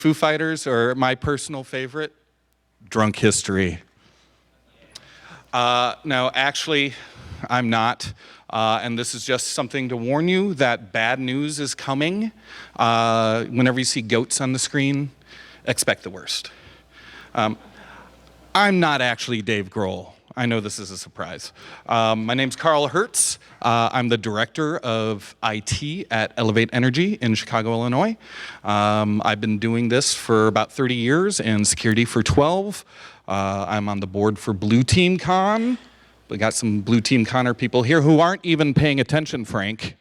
Foo Fighters, or my personal favorite, Drunk History. No, actually, I'm not. And this is just something to warn you that bad news is coming. Whenever you see goats on the screen, expect the worst. I'm not actually Dave Grohl. I know this is a surprise. My name's Carl Hertz. I'm the director of IT at Elevate Energy in Chicago, Illinois. I've been doing this for about 30 years and security for 12. I'm on the board for Blue Team Con. We got some Blue Team Conner people here who aren't even paying attention, Frank.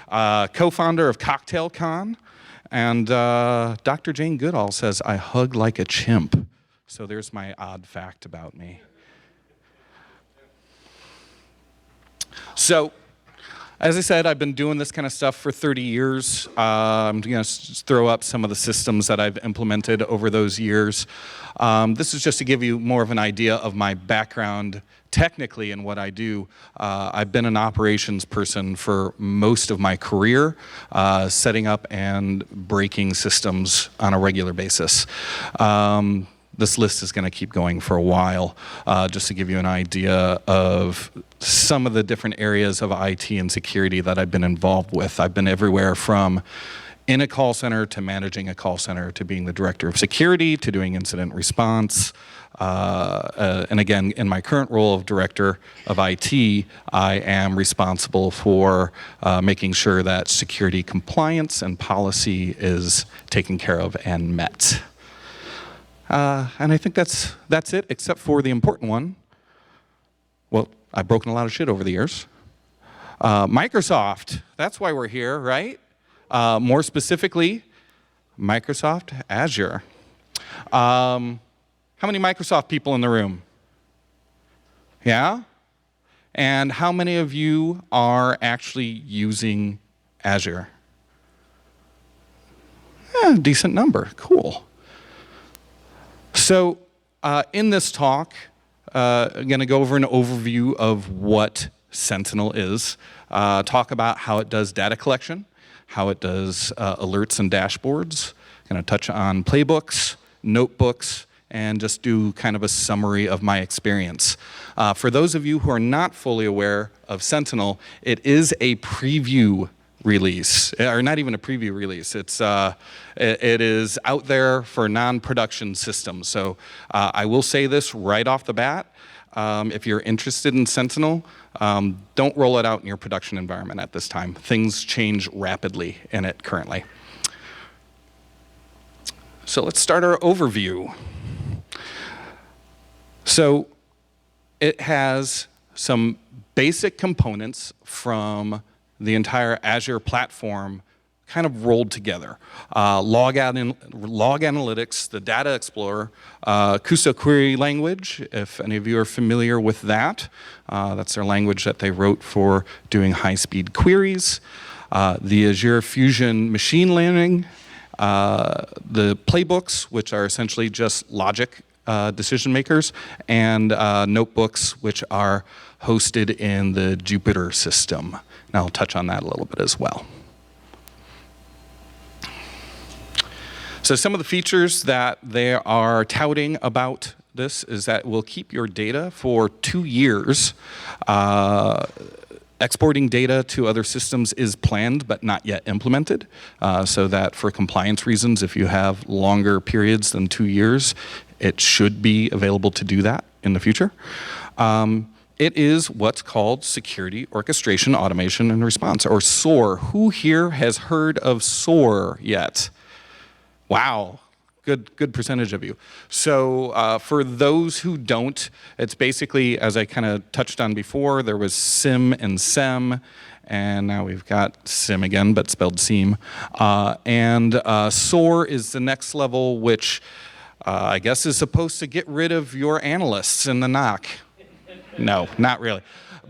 Co-founder of Cocktail Con. And Dr. Jane Goodall says, I hug like a chimp. So there's my odd fact about me. So, as I said, I've been doing this kind of stuff for 30 years. I'm going to throw up some of the systems that I've implemented over those years. This is just to give you more of an idea of my background technically in what I do. I've been an operations person for most of my career, setting up and breaking systems on a regular basis. This list is going to keep going for a while, just to give you an idea of some of the different areas of IT and security that I've been involved with. I've been everywhere from in a call center to managing a call center to being the director of security to doing incident response. And again, in my current role of director of IT, I am responsible for making sure that security compliance and policy is taken care of and met. And I think that's it, except for the important one. Well, I've broken a lot of shit over the years. Microsoft, that's why we're here, right? More specifically, Microsoft Azure. How many Microsoft people in the room? Yeah? And how many of you are actually using Azure? Yeah, decent number, cool. So in this talk, I'm going to go over an overview of what Sentinel is, talk about how it does data collection, how it does alerts and dashboards, going to touch on playbooks, notebooks, and just do kind of a summary of my experience. For those of you who are not fully aware of Sentinel, it is a preview release, or not even a preview release. It is out there for non-production systems. So I will say this right off the bat. If you're interested in Sentinel, don't roll it out in your production environment at this time. Things change rapidly in it currently. So let's start our overview. So it has some basic components from the entire Azure platform kind of rolled together. Log Analytics, the Data Explorer, Kusa Query Language, if any of you are familiar with that. That's their language that they wrote for doing high-speed queries. The Azure Fusion Machine Learning, the playbooks, which are essentially just logic decision makers, and notebooks, which are hosted in the Jupyter system. And I'll touch on that a little bit as well. So some of the features that they are touting about this is that it will keep your data for 2 years. Exporting data to other systems is planned but not yet implemented, so that for compliance reasons, if you have longer periods than 2 years, it should be available to do that in the future. It is what's called Security Orchestration, Automation, and Response, or SOAR. Who here has heard of SOAR yet? Wow, good percentage of you. So for those who don't, it's basically, as I kind of touched on before, there was SIM and SEM, and now we've got SIM again, but spelled SEAM. And SOAR is the next level, which I guess is supposed to get rid of your analysts in the NOC. No, not really.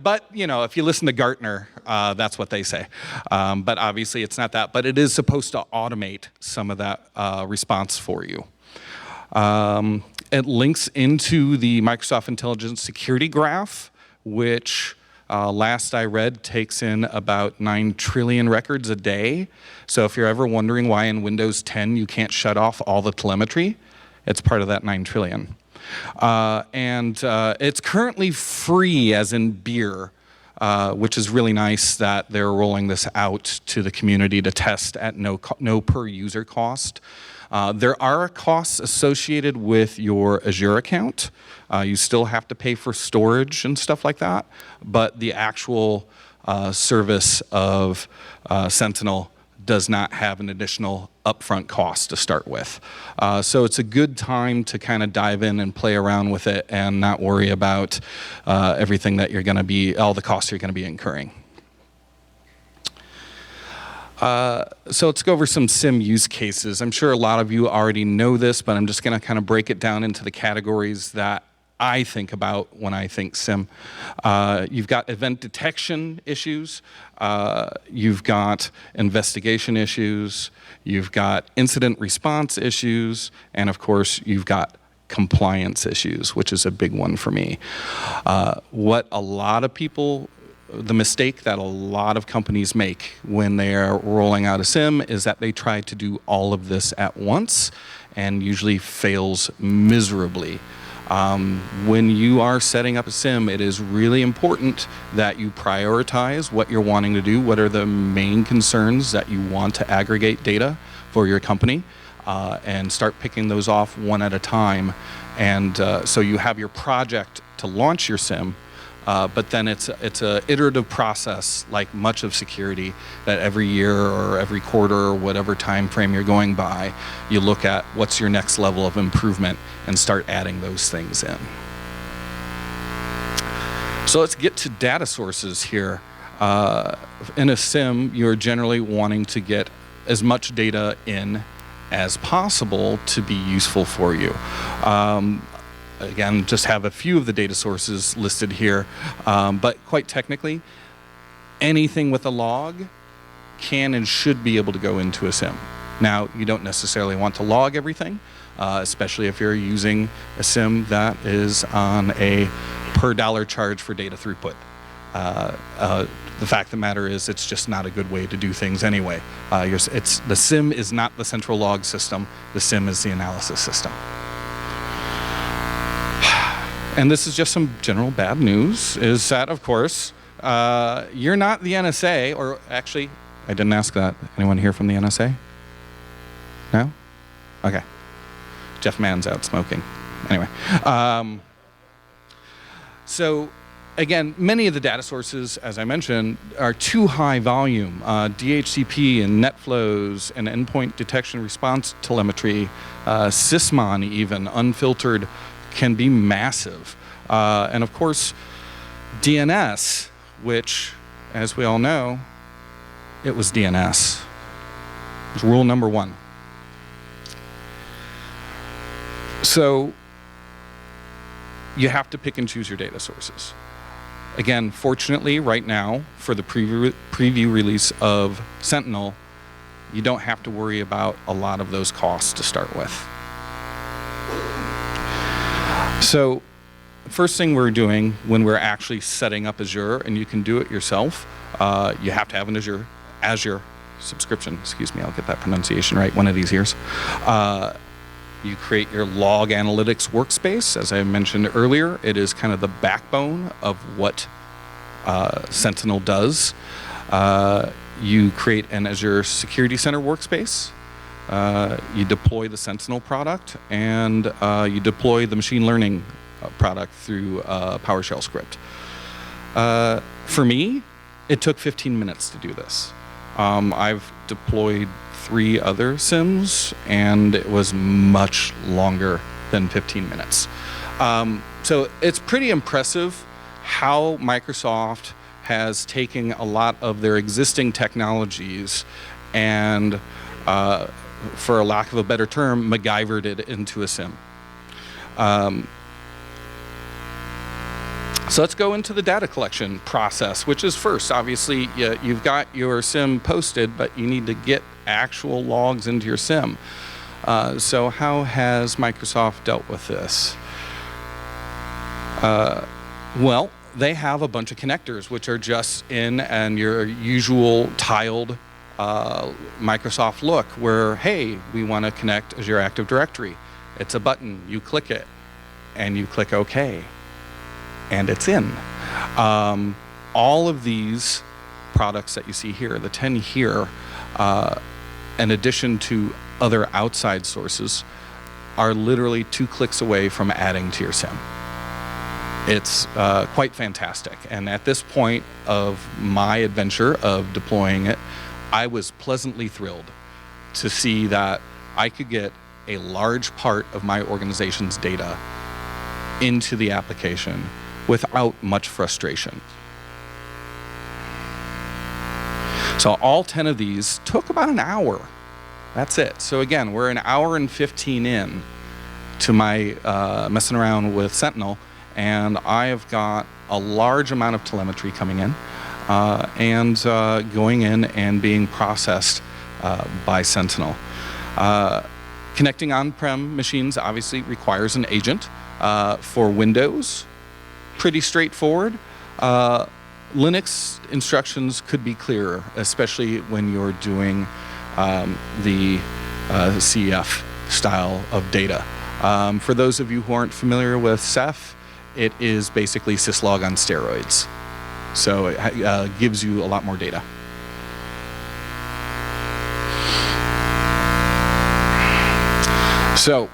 But, you know, if you listen to Gartner, that's what they say. But obviously it's not that. But it is supposed to automate some of that response for you. It links into the Microsoft Intelligence Security Graph, which last I read, takes in about 9 trillion records a day. So if you're ever wondering why in Windows 10 you can't shut off all the telemetry, it's part of that 9 trillion. It's currently free, as in beer, which is really nice that they're rolling this out to the community to test at no per user cost. There are costs associated with your Azure account. You still have to pay for storage and stuff like that, but the actual service of Sentinel does not have an additional upfront cost to start with. So it's a good time to kind of dive in and play around with it and not worry about everything that you're going to be, all the costs you're going to be incurring. So let's go over some SIEM use cases. I'm sure a lot of you already know this, but I'm just going to kind of break it down into the categories that I think about when I think SIEM. You've got event detection issues, you've got investigation issues, you've got incident response issues, and of course you've got compliance issues, which is a big one for me. The mistake that a lot of companies make when they are rolling out a SIEM is that they try to do all of this at once and usually fails miserably. When you are setting up a SIEM, it is really important that you prioritize what you're wanting to do, what are the main concerns that you want to aggregate data for your company, and start picking those off one at a time. And so you have your project to launch your SIEM, but then it's an iterative process, like much of security, that every year or every quarter or whatever time frame you're going by, you look at what's your next level of improvement and start adding those things in. So let's get to data sources here. In a SIEM, you're generally wanting to get as much data in as possible to be useful for you. Again, just have a few of the data sources listed here, but quite technically, anything with a log can and should be able to go into a SIEM. Now, you don't necessarily want to log everything, especially if you're using a SIEM that is on a per dollar charge for data throughput. The fact of the matter is, it's just not a good way to do things anyway. The SIEM is not the central log system. The SIEM is the analysis system. And this is just some general bad news, is that, of course, you're not the NSA, or actually, I didn't ask that. Anyone here from the NSA? No? Okay. Jeff Mann's out smoking. Anyway. So, again, many of the data sources, as I mentioned, are too high volume. DHCP and NetFlows and endpoint detection response telemetry, Sysmon even, unfiltered, can be massive. And of course, DNS, which, as we all know, it was DNS. It was rule number 1. So you have to pick and choose your data sources. Again, fortunately, right now, for the preview release of Sentinel, you don't have to worry about a lot of those costs to start with. So, first thing we're doing when we're actually setting up Azure, and you can do it yourself, you have to have an Azure subscription. Excuse me, I'll get that pronunciation right one of these years. You create your log analytics workspace. As I mentioned earlier, it is kind of the backbone of what Sentinel does. You create an Azure Security Center workspace. You deploy the Sentinel product, and you deploy the machine learning product through PowerShell script. For me, it took 15 minutes to do this. I've deployed 3 other SIEMs, and it was much longer than 15 minutes. So it's pretty impressive how Microsoft has taken a lot of their existing technologies and for a lack of a better term, MacGyvered it into a SIEM. So let's go into the data collection process, which is first, obviously, you've got your SIEM posted, but you need to get actual logs into your SIEM. So how has Microsoft dealt with this? Well, they have a bunch of connectors, which are just in and your usual tiled Microsoft look, where, hey, we want to connect Azure Active Directory. It's a button, you click it, and you click OK, and it's in. All of these products that you see here, the 10 here, in addition to other outside sources, are literally 2 clicks away from adding to your SIEM. It's quite fantastic. And at this point of my adventure of deploying it, I was pleasantly thrilled to see that I could get a large part of my organization's data into the application without much frustration. So all 10 of these took about an hour. That's it. So again, we're an hour and 15 in to my messing around with Sentinel, and I have got a large amount of telemetry coming in and going in and being processed by Sentinel. Connecting on-prem machines obviously requires an agent. For Windows, pretty straightforward. Linux instructions could be clearer, especially when you're doing the CEF style of data. For those of you who aren't familiar with Ceph, it is basically syslog on steroids. So it gives you a lot more data. So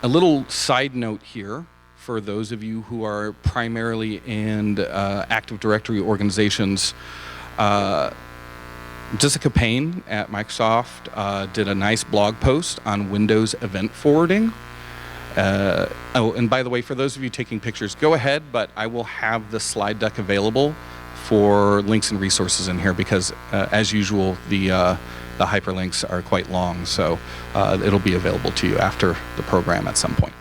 a little side note here for those of you who are primarily in Active Directory organizations. Jessica Payne at Microsoft did a nice blog post on Windows event forwarding. Oh, and by the way, for those of you taking pictures, go ahead, but I will have the slide deck available for links and resources in here because, as usual, the hyperlinks are quite long, so it'll be available to you after the program at some point.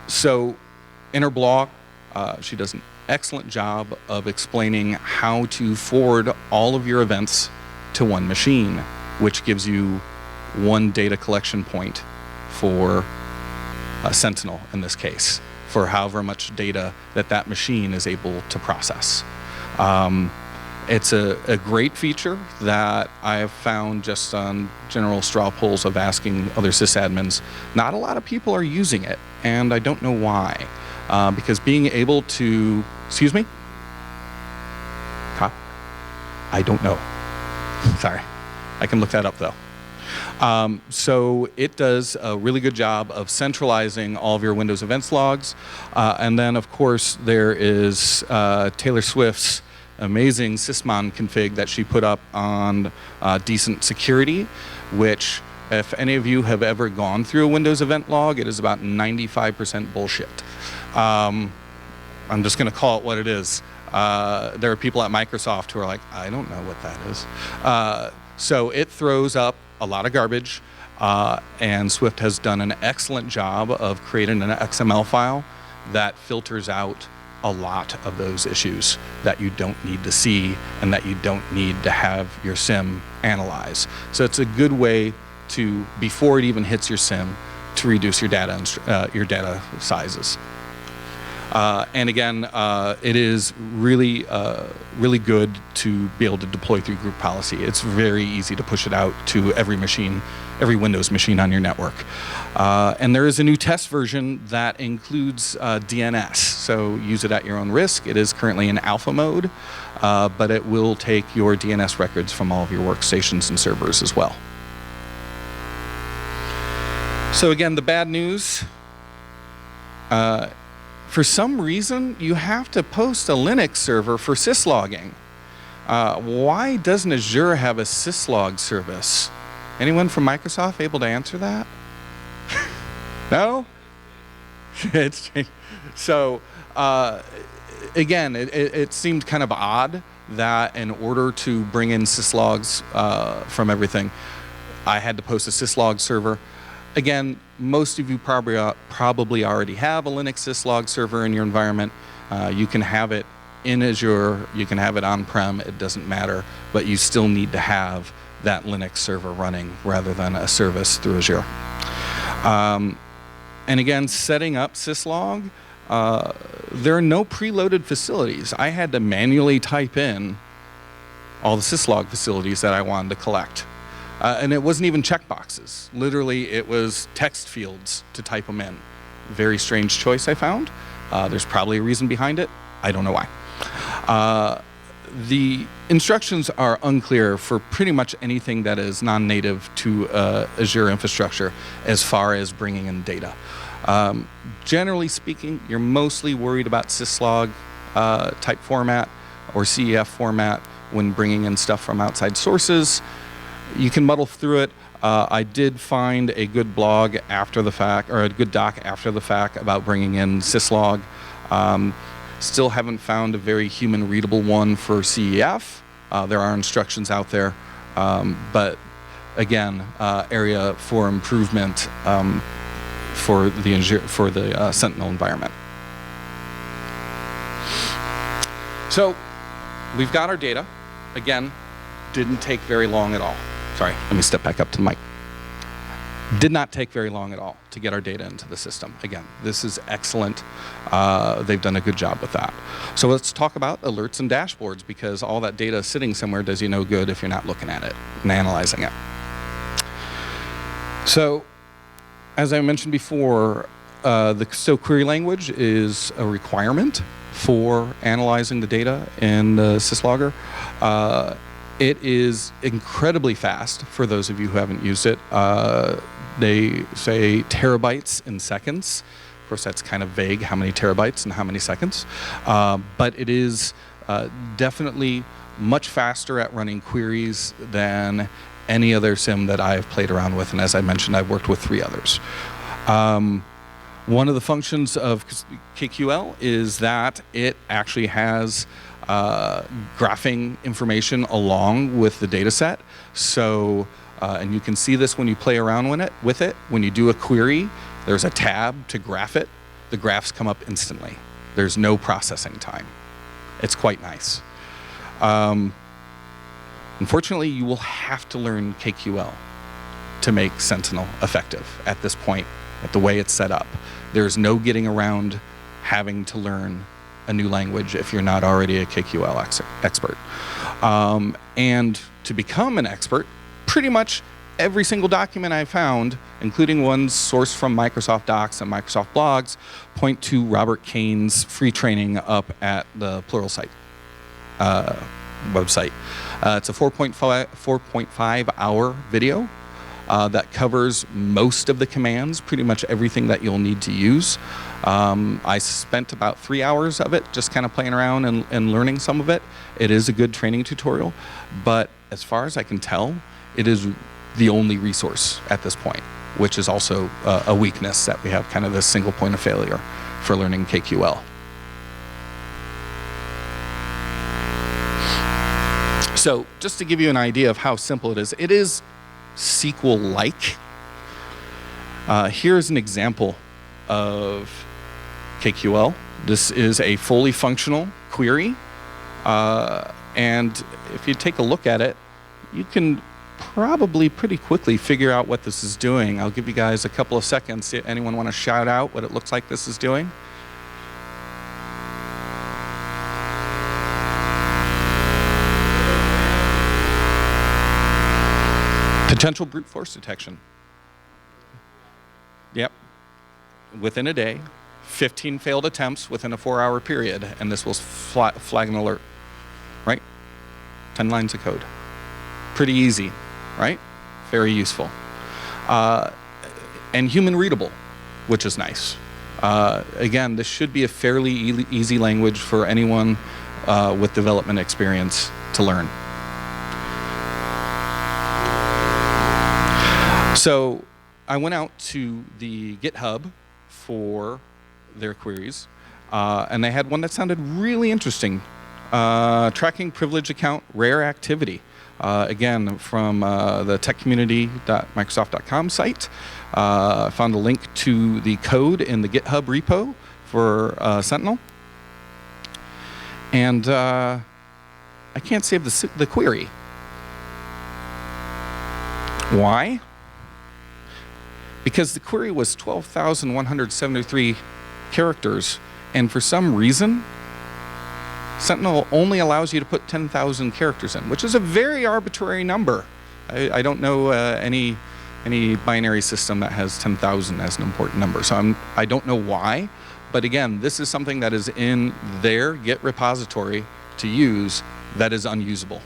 So in her blog, she does an excellent job of explaining how to forward all of your events to one machine, which gives you one data collection point for Sentinel in this case, for however much data that machine is able to process. It's a great feature that I have found just on general straw polls of asking other sysadmins. Not a lot of people are using it, and I don't know why. Because being able to, excuse me? I don't know. Sorry. I can look that up though. So it does a really good job of centralizing all of your Windows events logs. And then of course there is Taylor Swift's amazing Sysmon config that she put up on Decent Security, which if any of you have ever gone through a Windows event log, it is about 95% bullshit. I'm just going to call it what it is. There are people at Microsoft who are like, I don't know what that is. So it throws up a lot of garbage, and Swift has done an excellent job of creating an XML file that filters out a lot of those issues that you don't need to see and that you don't need to have your SIEM analyze. So it's a good way to, before it even hits your SIEM, to reduce your data sizes. And again, it is really, really good to be able to deploy through group policy. It's very easy to push it out to every machine, every Windows machine on your network. And there is a new test version that includes DNS, so use it at your own risk. It is currently in alpha mode, but it will take your DNS records from all of your workstations and servers as well. So again, the bad news. For some reason, you have to post a Linux server for syslogging. Why doesn't Azure have a syslog service? Anyone from Microsoft able to answer that? No? So, again, it seemed kind of odd that in order to bring in syslogs from everything, I had to post a syslog server. Again, most of you probably already have a Linux syslog server in your environment. You can have it in Azure, you can have it on-prem, it doesn't matter, but you still need to have that Linux server running rather than a service through Azure. And again, setting up syslog, there are no preloaded facilities. I had to manually type in all the syslog facilities that I wanted to collect. And it wasn't even checkboxes. Literally, it was text fields to type them in. Very strange choice, I found. There's probably a reason behind it. I don't know why. The instructions are unclear for pretty much anything that is non-native to Azure infrastructure as far as bringing in data. Generally speaking, you're mostly worried about syslog type format or CEF format when bringing in stuff from outside sources. You can muddle through it. I did find a good blog after the fact, or a good doc after the fact about bringing in syslog. Still haven't found a very human readable one for CEF. There are instructions out there, but again, area for improvement for the Sentinel environment. So we've got our data. Again, didn't take very long at all. Sorry, let me step back up to the mic. Did not take very long at all to get our data into the system. Again, this is excellent. They've done a good job with that. So let's talk about alerts and dashboards, because all that data sitting somewhere does you no good if you're not looking at it and analyzing it. So, as I mentioned before, the SOA query language is a requirement for analyzing the data in the syslogger. It is incredibly fast for those of you who haven't used it. They say terabytes in seconds. Of course, that's kind of vague, how many terabytes and how many seconds. But it is definitely much faster at running queries than any other SIM that I've played around with. And as I mentioned, I've worked with 3 others. One of the functions of KQL is that it actually has graphing information along with the data set. So, and you can see this when you play around with it. When you do a query, there's a tab to graph it. The graphs come up instantly. There's no processing time. It's quite nice. Unfortunately, you will have to learn KQL to make Sentinel effective at this point, at the way it's set up. There's no getting around having to learn a new language if you're not already a KQL expert. And to become an expert, pretty much every single document I found, including ones sourced from Microsoft Docs and Microsoft blogs, point to Robert Kane's free training up at the Pluralsight website. It's a 4.5 hour video that covers most of the commands, pretty much everything that you'll need to use. I spent about 3 hours of it just kind of playing around and learning some of it. It is a good training tutorial, but as far as I can tell, it is the only resource at this point, which is also a weakness that we have, kind of this single point of failure for learning KQL. So just to give you an idea of how simple it is SQL-like. Here's an example of KQL. This is a fully functional query. And if you take a look at it, you can probably pretty quickly figure out what this is doing. I'll give you guys a couple of seconds. Anyone want to shout out what it looks like this is doing? Potential brute force detection. Yep. Within a day, 15 failed attempts within a 4-hour period, and this will flag an alert, right? 10 lines of code. Pretty easy, right? Very useful. And human readable, which is nice. Again, this should be a fairly easy language for anyone with development experience to learn. So I went out to the GitHub for their queries, and they had one that sounded really interesting. Tracking privilege account rare activity. Again, from the techcommunity.microsoft.com site. I found a link to the code in the GitHub repo for Sentinel. And I can't save the query. Why? Because the query was 12,173 characters, And for some reason, Sentinel only allows you to put 10,000 characters in, which is a very arbitrary number. I don't know any binary system that has 10,000 as an important number. So I don't know why. But again, this is something that is in their Git repository to use that is unusable.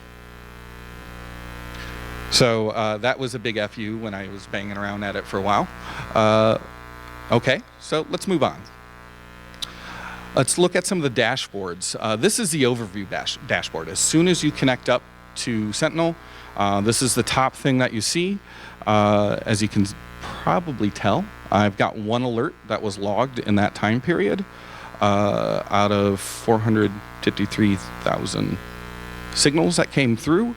So that was a big FU when I was banging around at it for a while. Okay, so let's move on. Let's look at some of the dashboards. This is the overview dashboard. As soon as you connect up to Sentinel, this is the top thing that you see. As you can probably tell, I've got one alert that was logged in that time period out of 453,000 signals that came through.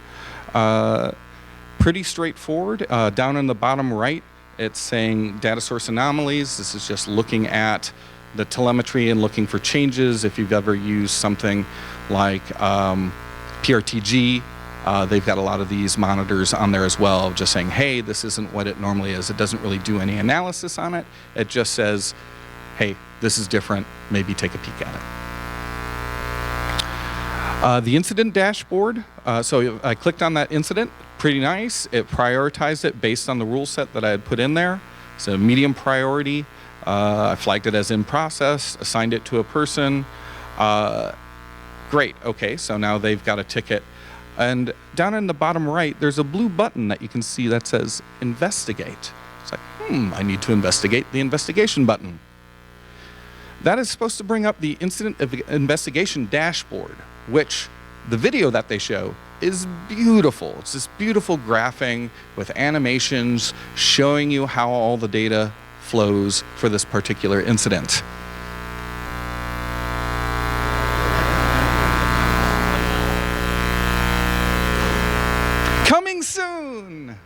Pretty straightforward. Down in the bottom right, it's saying data source anomalies. This is just looking at the telemetry and looking for changes. If you've ever used something like PRTG, they've got a lot of these monitors on there as well, just saying, hey, this isn't what it normally is. It doesn't really do any analysis on it. It just says, hey, this is different. Maybe take a peek at it. The incident dashboard. So I clicked on that incident. Pretty nice. It prioritized it based on the rule set that I had put in there. So medium priority. I flagged it as in process, assigned it to a person. Great. Okay, so now they've got a ticket. And down in the bottom right, there's a blue button that you can see that says investigate. It's like, I need to investigate the investigation button. That is supposed to bring up the incident investigation dashboard, which the video that they show is beautiful. It's this beautiful graphing with animations showing you how all the data flows for this particular incident. Coming soon!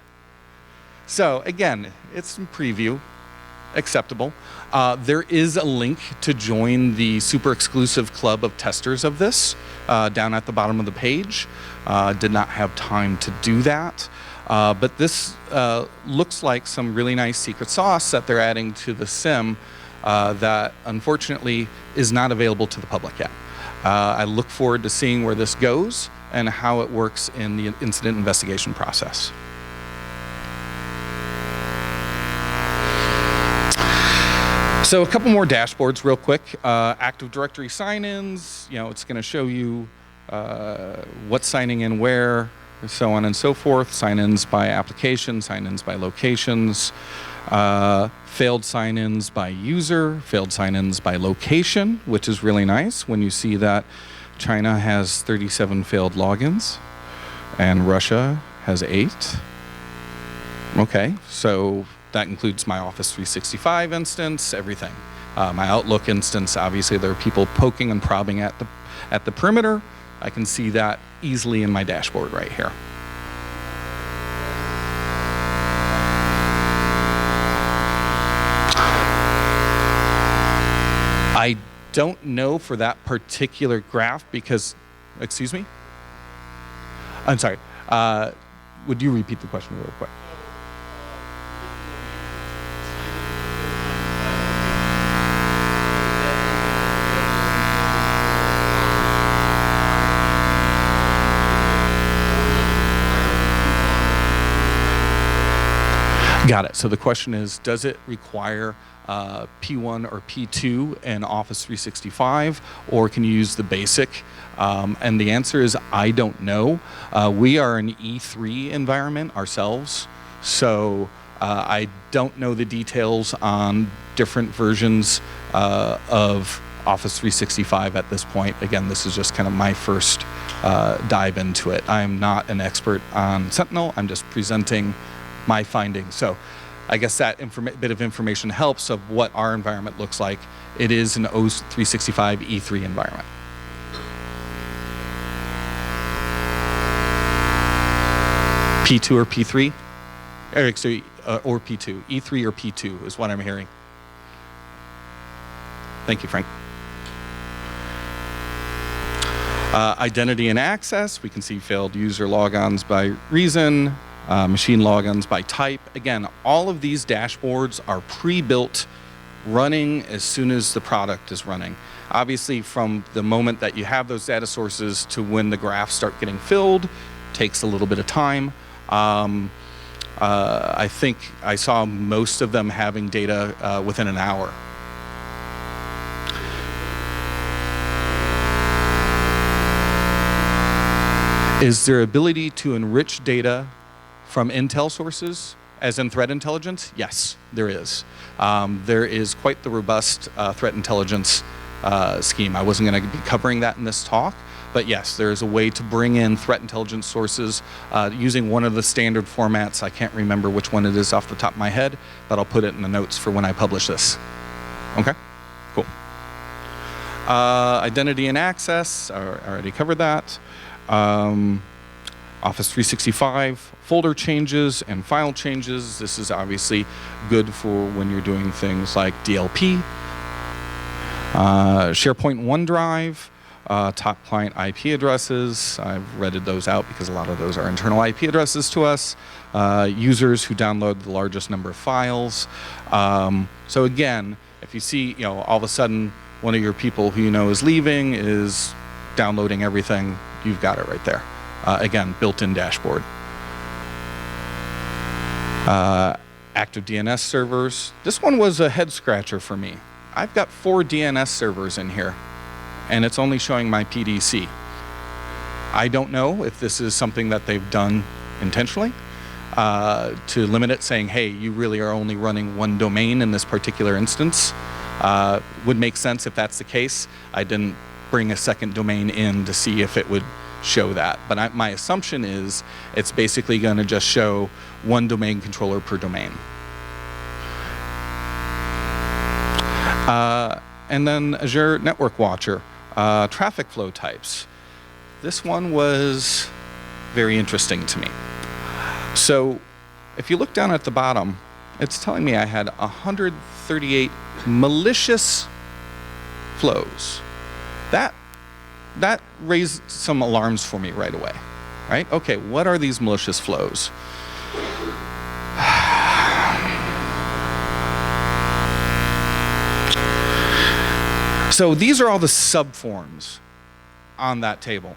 So again, it's in preview, acceptable. There is a link to join the super exclusive club of testers of this down at the bottom of the page. Did not have time to do that. But this looks like some really nice secret sauce that they're adding to the SIM that unfortunately is not available to the public yet. I look forward to seeing where this goes and how it works in the incident investigation process. So a couple more dashboards real quick. Active Directory sign-ins, it's going to show you what's signing in where, so on and so forth. Sign-ins by application, sign-ins by locations, failed sign-ins by user, failed sign-ins by location, which is really nice when you see that China has 37 failed logins and Russia has 8. Okay, so that includes my Office 365 instance, everything. My Outlook instance, obviously there are people poking and prodding at the perimeter. I can see that easily in my dashboard right here. I don't know for that particular graph because, excuse me? I'm sorry. Would you repeat the question real quick? Got it. So the question is, does it require P1 or P2 in Office 365, or can you use the basic? And the answer is, I don't know. We are an E3 environment ourselves, so I don't know the details on different versions of Office 365 at this point. Again, this is just kind of my first dive into it. I'm not an expert on Sentinel. I'm just presenting my findings. So I guess that bit of information helps of what our environment looks like. It is an O365 E3 environment. P2 or P3? Eric, so, or P2. E3 or P2 is what I'm hearing. Thank you, Frank. Identity and access, we can see failed user logons by reason, machine logons by type. Again, all of these dashboards are pre-built, running as soon as the product is running. Obviously, from the moment that you have those data sources to when the graphs start getting filled, takes a little bit of time. I think I saw most of them having data within an hour. Is there ability to enrich data from intel sources, as in threat intelligence? Yes, there is. There is quite the robust threat intelligence scheme. I wasn't going to be covering that in this talk, but yes, there is a way to bring in threat intelligence sources using one of the standard formats. I can't remember which one it is off the top of my head, but I'll put it in the notes for when I publish this. Okay, cool. Identity and access, I already covered that. Office 365, folder changes and file changes. This is obviously good for when you're doing things like DLP. SharePoint OneDrive, top client IP addresses. I've redded those out because a lot of those are internal IP addresses to us. Users who download the largest number of files. So again, if you see, all of a sudden one of your people who you know is leaving is downloading everything, you've got it right there. Again, built-in dashboard. Active DNS servers. This one was a head scratcher for me. I've got 4 DNS servers in here, and it's only showing my PDC. I don't know if this is something that they've done intentionally to limit it, saying, hey, you really are only running one domain in this particular instance. Would make sense if that's the case. I didn't bring a second domain in to see if it would show that. But my assumption is it's basically going to just show one domain controller per domain. And then Azure Network Watcher, traffic flow types. This one was very interesting to me. So if you look down at the bottom, it's telling me I had 138 malicious flows. That raised some alarms for me right away, right? Okay, what are these malicious flows? So these are all the subforms on that table.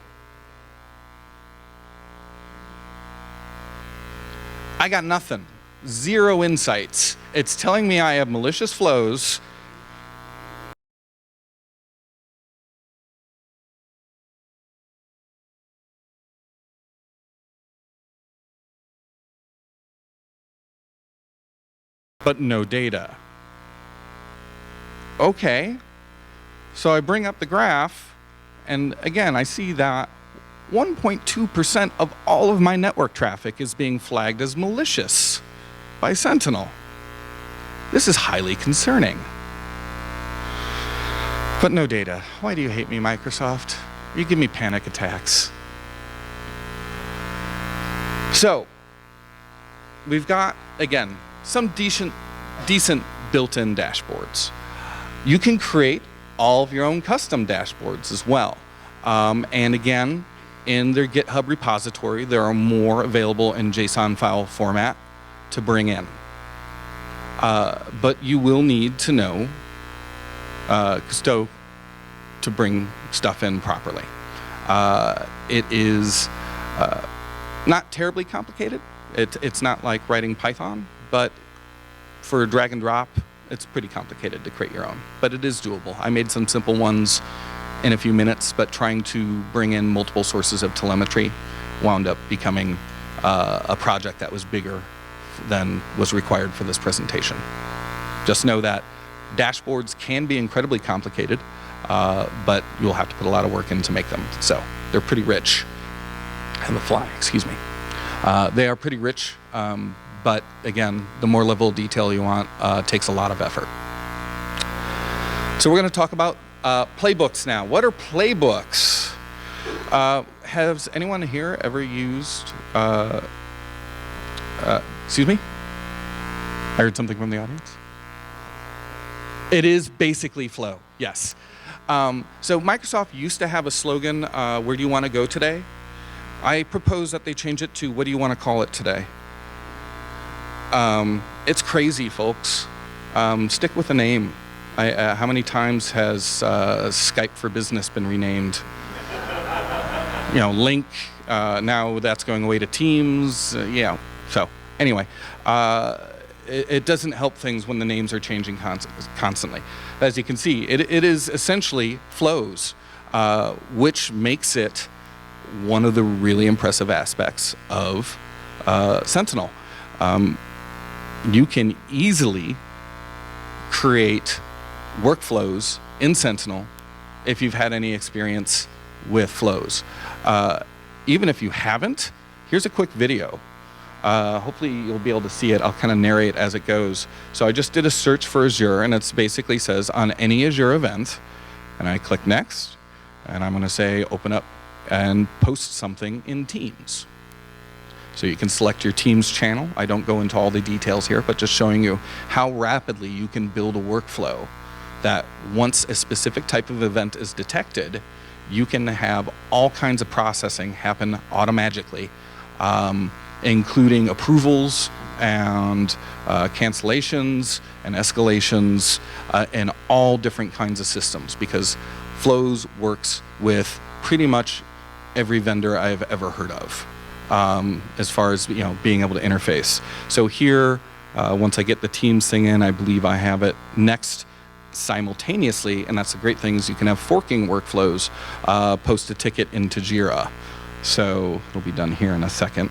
I got nothing, 0 insights. It's telling me I have malicious flows. But no data. Okay, so I bring up the graph, and again, I see that 1.2% of all of my network traffic is being flagged as malicious by Sentinel. This is highly concerning. But no data. Why do you hate me, Microsoft? You give me panic attacks. So, we've got, again, some decent built-in dashboards. You can create all of your own custom dashboards as well. And again, in their GitHub repository, there are more available in JSON file format to bring in. But you will need to know Custo to bring stuff in properly. It is not terribly complicated. It's not like writing Python, but for drag and drop, it's pretty complicated to create your own. But it is doable. I made some simple ones in a few minutes, but trying to bring in multiple sources of telemetry wound up becoming a project that was bigger than was required for this presentation. Just know that dashboards can be incredibly complicated, but you'll have to put a lot of work in to make them. So they're pretty rich. And the fly, excuse me. They are pretty rich, but again, the more level of detail you want takes a lot of effort. So we're going to talk about playbooks now. What are playbooks? Has anyone here ever used, excuse me? I heard something from the audience. It is basically Flow, yes. So Microsoft used to have a slogan, where do you want to go today? I propose that they change it to, what do you want to call it today? It's crazy, folks. Stick with a name. How many times has Skype for Business been renamed? Link, now that's going away to Teams, So anyway, it doesn't help things when the names are changing constantly. As you can see, it is essentially flows, which makes it one of the really impressive aspects of Sentinel. You can easily create workflows in Sentinel if you've had any experience with flows. Even if you haven't, here's a quick video. Hopefully you'll be able to see it. I'll kind of narrate as it goes. So I just did a search for Azure, and it basically says on any Azure event, and I click next, and I'm going to say open up and post something in Teams. So you can select your Teams channel. I don't go into all the details here, but just showing you how rapidly you can build a workflow that once a specific type of event is detected, you can have all kinds of processing happen automatically, including approvals and cancellations and escalations in all different kinds of systems, because Flows works with pretty much every vendor I've ever heard of, as far as being able to interface. So here, once I get the Teams thing in, I believe I have it next simultaneously, and that's the great thing is you can have forking workflows, post a ticket into Jira. So it'll be done here in a second.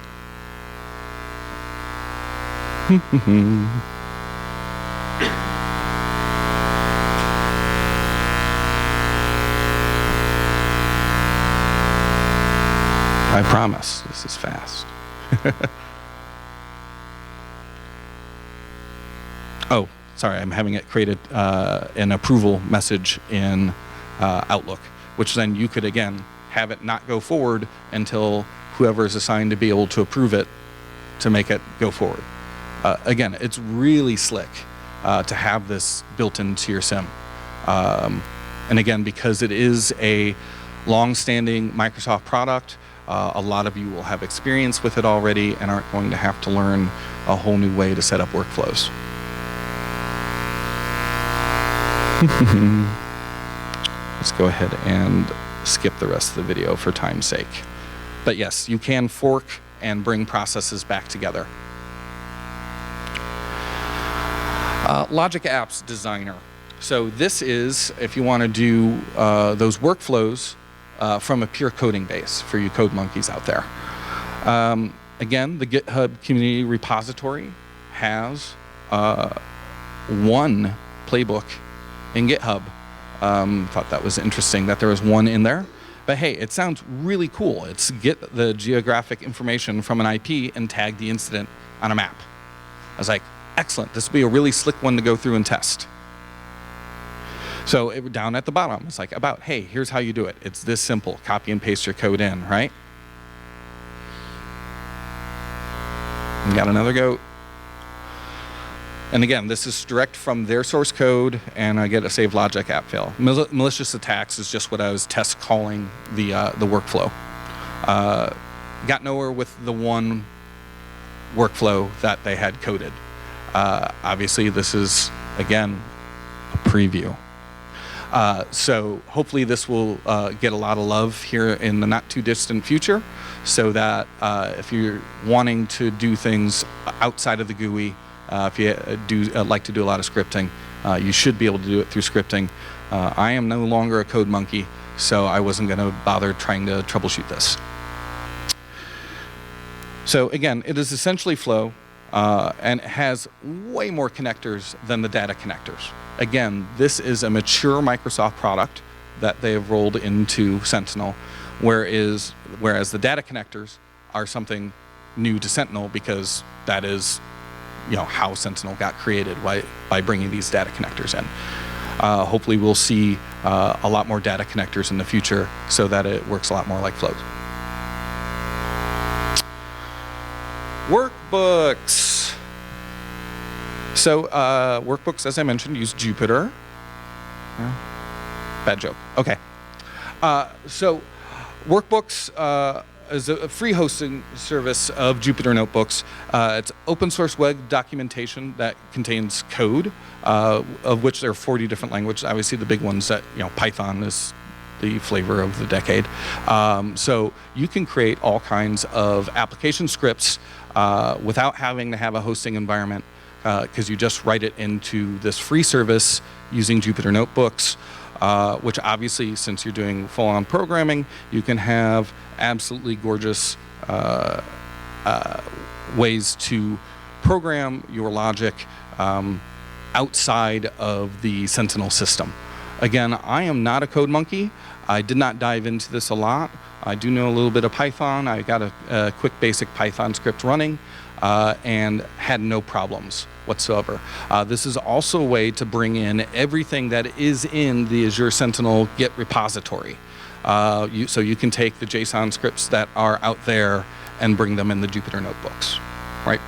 I promise this is fast. Oh, sorry, I'm having it created an approval message in Outlook, which then you could, again, have it not go forward until whoever is assigned to be able to approve it to make it go forward. Again, it's really slick to have this built into your SIEM. And again, because it is a long-standing Microsoft product, a lot of you will have experience with it already and aren't going to have to learn a whole new way to set up workflows. Let's go ahead and skip the rest of the video for time's sake. But yes, you can fork and bring processes back together. Logic Apps Designer. So this is if you want to do those workflows from a pure coding base for you code monkeys out there. Again, the GitHub community repository has one playbook in GitHub. Thought that was interesting that there was one in there. But hey, it sounds really cool. It's get the geographic information from an IP and tag the incident on a map. I was like, excellent. This would be a really slick one to go through and test. So down at the bottom, it's like about, hey, here's how you do it. It's this simple. Copy and paste your code in, right? We got another goat. And again, this is direct from their source code, and I get a save logic app fail. Malicious attacks is just what I was test calling the workflow. Got nowhere with the one workflow that they had coded. Obviously, this is, again, a preview. So hopefully this will get a lot of love here in the not too distant future, so that if you're wanting to do things outside of the GUI, if you like to do a lot of scripting, you should be able to do it through scripting. I am no longer a code monkey, so I wasn't going to bother trying to troubleshoot this. So again, it is essentially Flow, and it has way more connectors than the data connectors. Again, this is a mature Microsoft product that they have rolled into Sentinel, whereas the data connectors are something new to Sentinel, because that is how Sentinel got created by bringing these data connectors in. Hopefully we'll see a lot more data connectors in the future so that it works a lot more like Flow. Workbooks. So workbooks, as I mentioned, use Jupyter. Bad joke. Okay. So workbooks is a free hosting service of Jupyter Notebooks. It's open source web documentation that contains code, of which there are 40 different languages. Obviously, the big ones that, Python is the flavor of the decade. So you can create all kinds of application scripts without having to have a hosting environment, because you just write it into this free service using Jupyter Notebooks, which obviously, since you're doing full-on programming, you can have absolutely gorgeous ways to program your logic outside of the Sentinel system. Again, I am not a code monkey. I did not dive into this a lot. I do know a little bit of Python. I got a quick basic Python script running and had no problems whatsoever. This is also a way to bring in everything that is in the Azure Sentinel Git repository. So you can take the JSON scripts that are out there and bring them in the Jupyter Notebooks, right?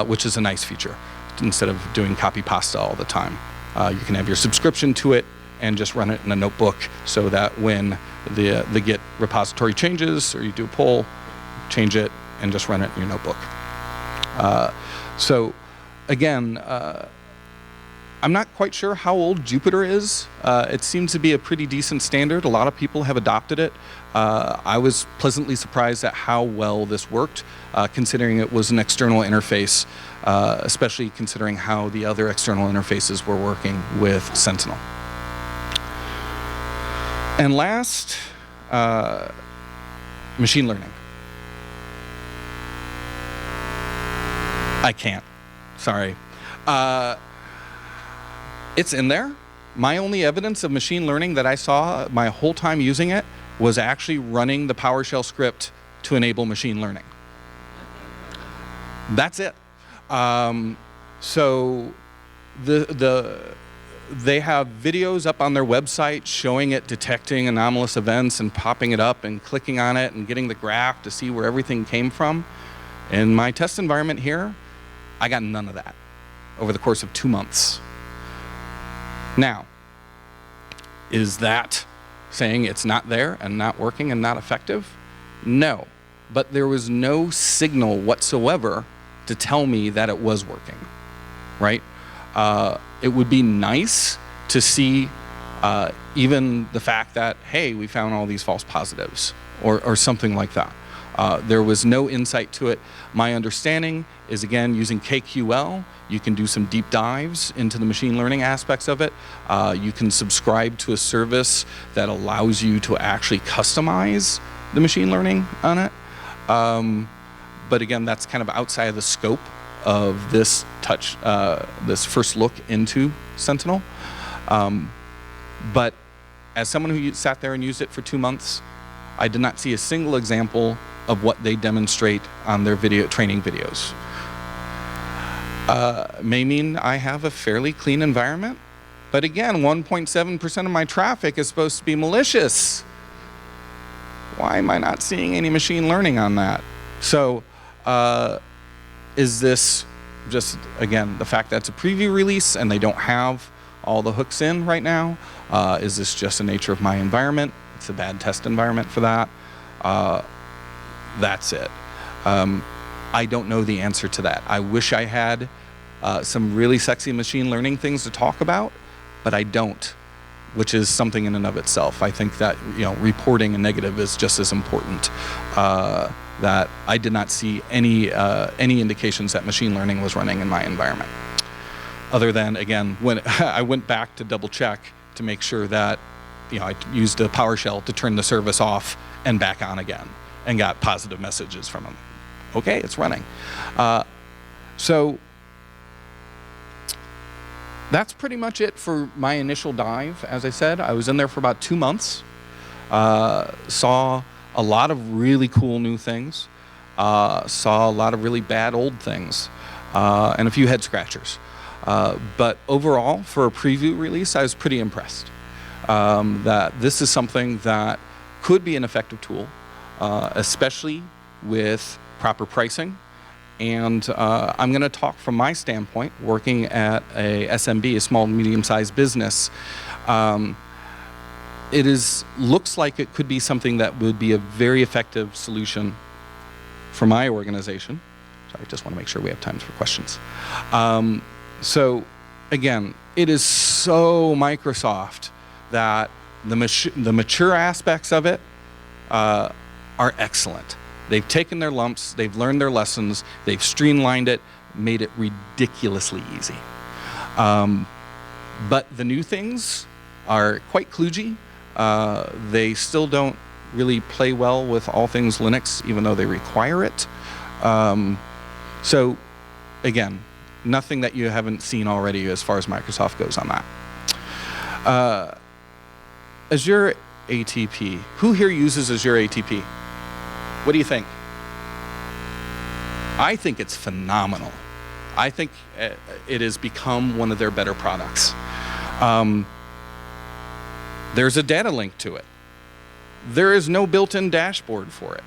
Which is a nice feature. Instead of doing copy pasta all the time, you can have your subscription to it and just run it in a notebook, so that when the Git repository changes or you do a pull, change it and just run it in your notebook. So again, I'm not quite sure how old Jupyter is. It seems to be a pretty decent standard. A lot of people have adopted it. I was pleasantly surprised at how well this worked, considering it was an external interface, especially considering how the other external interfaces were working with Sentinel. And last, machine learning. I can't, sorry. It's in there. My only evidence of machine learning that I saw my whole time using it was actually running the PowerShell script to enable machine learning. That's it. So they have videos up on their website showing it detecting anomalous events and popping it up and clicking on it and getting the graph to see where everything came from. In my test environment here, I got none of that over the course of 2 months. Now, is that saying it's not there and not working and not effective? No, but there was no signal whatsoever to tell me that it was working, right? It would be nice to see even the fact that, hey, we found all these false positives or something like that. There was no insight to it. My understanding is, again, using KQL, you can do some deep dives into the machine learning aspects of it. You can subscribe to a service that allows you to actually customize the machine learning on it. But again, that's kind of outside of the scope of this this first look into Sentinel. But as someone who sat there and used it for 2 months, I did not see a single example of what they demonstrate on their training videos. May mean I have a fairly clean environment, but again, 1.7% of my traffic is supposed to be malicious. Why am I not seeing any machine learning on that? So is this just, again, the fact that it's a preview release and they don't have all the hooks in right now? Is this just the nature of my environment? It's a bad test environment for that. That's it. I don't know the answer to that. I wish I had some really sexy machine learning things to talk about, but I don't, which is something in and of itself. I think that reporting a negative is just as important. That I did not see any indications that machine learning was running in my environment. Other than, again, when I went back to double check to make sure that I used a PowerShell to turn the service off and back on again, and got positive messages from them. Okay, it's running. So that's pretty much it for my initial dive. As I said, I was in there for about 2 months. Saw a lot of really cool new things. Saw a lot of really bad old things, and a few head scratchers. But overall, for a preview release, I was pretty impressed that this is something that could be an effective tool, especially with proper pricing. And I'm going to talk from my standpoint, working at a SMB, a small, medium-sized business. looks like it could be something that would be a very effective solution for my organization. Sorry, I just want to make sure we have time for questions. So again, it is so Microsoft that the mature aspects of it are excellent. They've taken their lumps, they've learned their lessons, they've streamlined it, made it ridiculously easy. But the new things are quite kludgy. They still don't really play well with all things Linux, even though they require it. So again, nothing that you haven't seen already as far as Microsoft goes on that. Azure ATP. Who here uses Azure ATP? What do you think? I think it's phenomenal. I think it has become one of their better products. There's a data link to it. There is no built-in dashboard for it.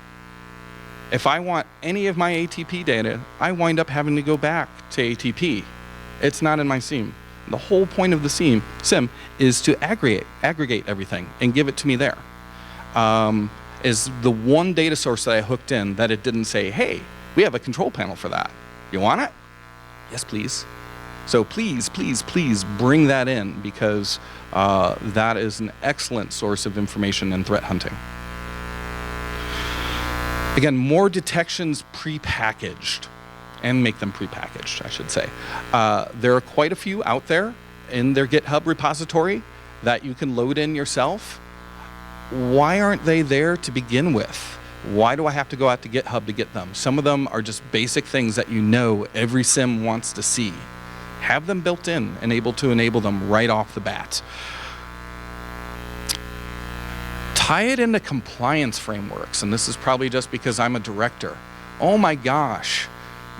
If I want any of my ATP data, I wind up having to go back to ATP. It's not in my SIEM. The whole point of the SIEM is to aggregate everything and give it to me there. Is the one data source that I hooked in that it didn't say, hey, we have a control panel for that. You want it? Yes, please. So please, please, please bring that in, because that is an excellent source of information in threat hunting. Again, more detections prepackaged, and make them prepackaged, I should say. There are quite a few out there in their GitHub repository that you can load in yourself. Why aren't they there to begin with? Why do I have to go out to GitHub to get them? Some of them are just basic things that you know every SIEM wants to see. Have them built in and able to enable them right off the bat. Tie it into compliance frameworks, and this is probably just because I'm a director. Oh my gosh,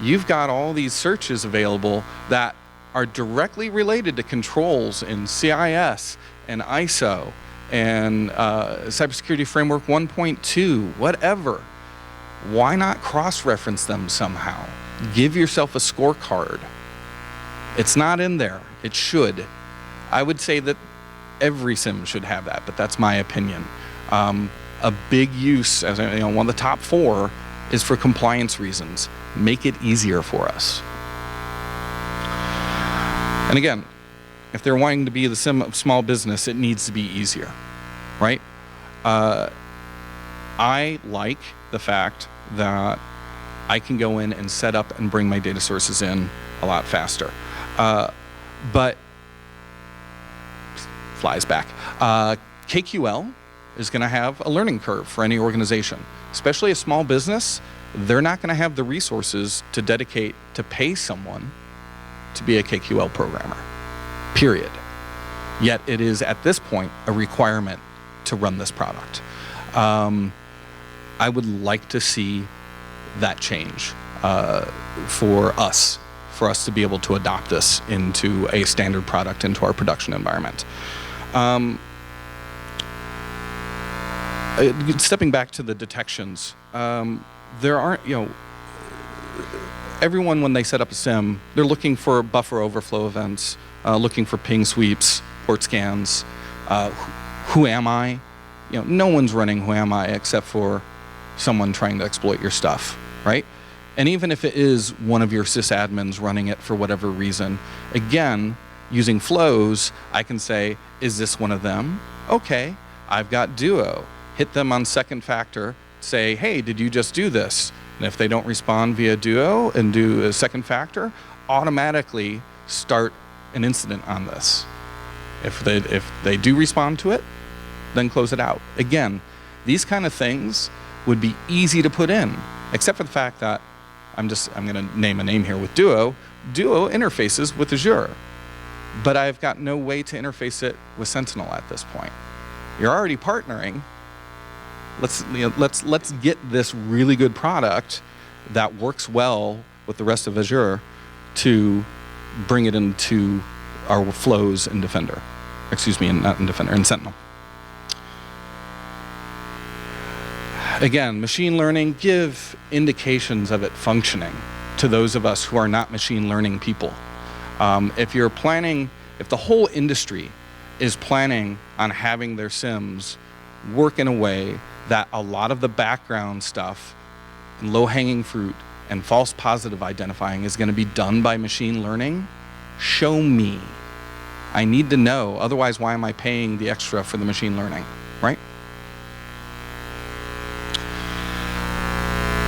you've got all these searches available that are directly related to controls in CIS and ISO and Cybersecurity Framework 1.2, whatever. Why not cross-reference them somehow? Give yourself a scorecard. It's not in there. It should. I would say that every SIEM should have that, but that's my opinion. A big use, as you know, one of the top 4 is for compliance reasons. Make it easier for us. And again, if they're wanting to be the SIEM of small business, it needs to be easier, right? I like the fact that I can go in and set up and bring my data sources in a lot faster. But flies back. KQL is going to have a learning curve for any organization, especially a small business. They're not going to have the resources to dedicate to pay someone to be a KQL programmer, period. Yet it is at this point a requirement to run this product. I would like to see that change for us to be able to adopt this into a standard product into our production environment. Stepping back to the detections, there aren't, everyone when they set up a SIEM, they're looking for buffer overflow events, looking for ping sweeps, port scans, who am I? No one's running who am I except for someone trying to exploit your stuff, right? And even if it is one of your sysadmins running it for whatever reason, again, using flows, I can say, is this one of them? Okay, I've got Duo. Hit them on second factor, say, hey, did you just do this? And if they don't respond via Duo and do a second factor, automatically start an incident on this. If they do respond to it, then close it out. Again, these kind of things would be easy to put in, except for the fact that I'm going to name a name here with Duo. Duo interfaces with Azure, but I've got no way to interface it with Sentinel at this point. You're already partnering. Let's get this really good product that works well with the rest of Azure to bring it into our flows in Defender. Excuse me, not in Defender, in Sentinel. Again, machine learning, give indications of it functioning to those of us who are not machine learning people. If the whole industry is planning on having their SIMs work in a way that a lot of the background stuff and low-hanging fruit and false positive identifying is going to be done by machine learning, show me. I need to know, otherwise why am I paying the extra for the machine learning, right?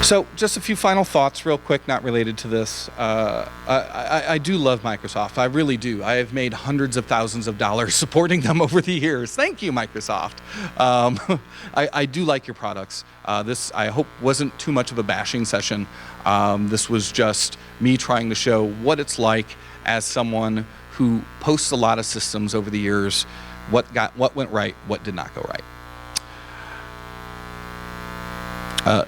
So just a few final thoughts real quick, not related to this. I do love Microsoft, I really do. I have made hundreds of thousands of dollars supporting them over the years. Thank you, Microsoft. I do like your products. This, I hope, wasn't too much of a bashing session. This was just me trying to show what it's like as someone who posts a lot of systems over the years, what went right, what did not go right.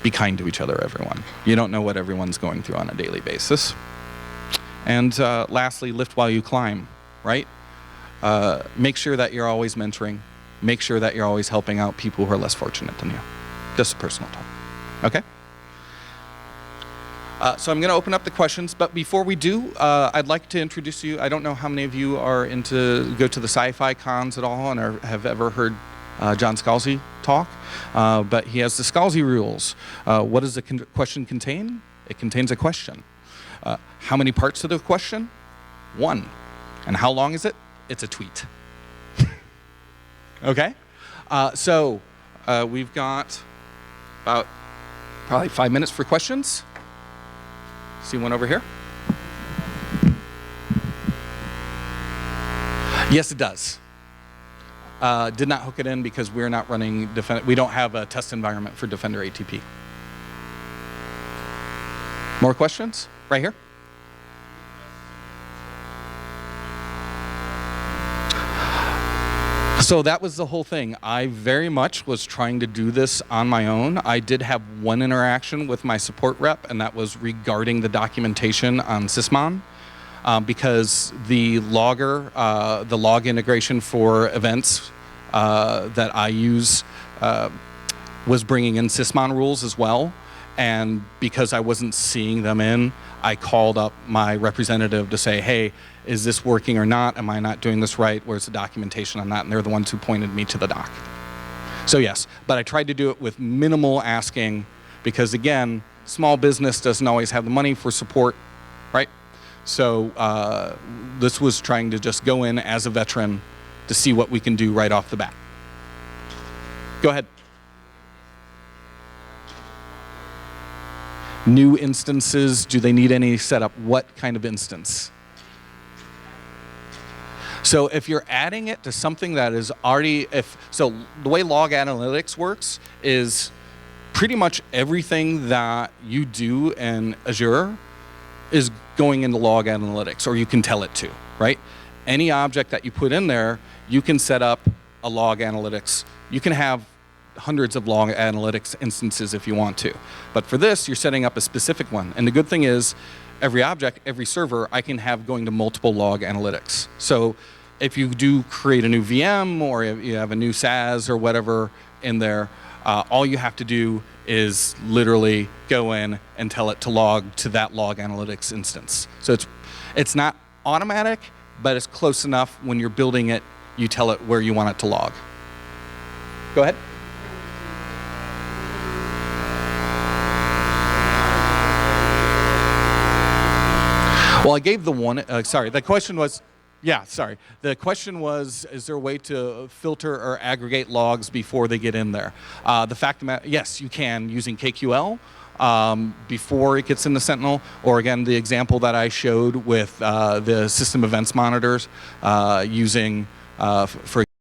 Be kind to each other, everyone. You don't know what everyone's going through on a daily basis. And lastly, lift while you climb, right? Make sure that you're always mentoring. Make sure that you're always helping out people who are less fortunate than you. Just a personal talk, okay? So I'm going to open up the questions, but before we do, I'd like to introduce you. I don't know how many of you are go to the sci-fi cons at all and have ever heard John Scalzi talk, but he has the Scalzi rules. What does the question contain? It contains a question. How many parts to the question? One. And how long is it? It's a tweet. Okay? So we've got about probably 5 minutes for questions. See one over here? Yes, it does. Did not hook it in because we're not running we don't have a test environment for Defender ATP. More questions? Right here. So that was the whole thing. I very much was trying to do this on my own. I did have one interaction with my support rep, and that was regarding the documentation on Sysmon. Because the logger, the log integration for events that I use was bringing in Sysmon rules as well. And because I wasn't seeing them in, I called up my representative to say, hey, is this working or not? Am I not doing this right? Where's the documentation on that? And they're the ones who pointed me to the doc. So yes, but I tried to do it with minimal asking because again, small business doesn't always have the money for support, right? So this was trying to just go in as a veteran to see what we can do right off the bat. Go ahead. New instances, do they need any setup? What kind of instance? So if you're adding it to something that is already, so the way log analytics works is pretty much everything that you do in Azure is going into log analytics, or you can tell it to, right? Any object that you put in there, you can set up a log analytics. You can have hundreds of log analytics instances if you want to. But for this, you're setting up a specific one. And the good thing is, every object, every server, I can have going to multiple log analytics. So if you do create a new VM or you have a new SaaS or whatever in there, all you have to do is literally go in and tell it to log to that log analytics instance. So it's not automatic, but it's close enough. When you're building it, you tell it where you want it to log. Go ahead. Well, I gave the one, sorry, the question was, yeah, sorry. The question was, is there a way to filter or aggregate logs before they get in there? The fact of the matter, yes, you can using KQL before it gets into Sentinel, or again, the example that I showed with the system events monitors using, for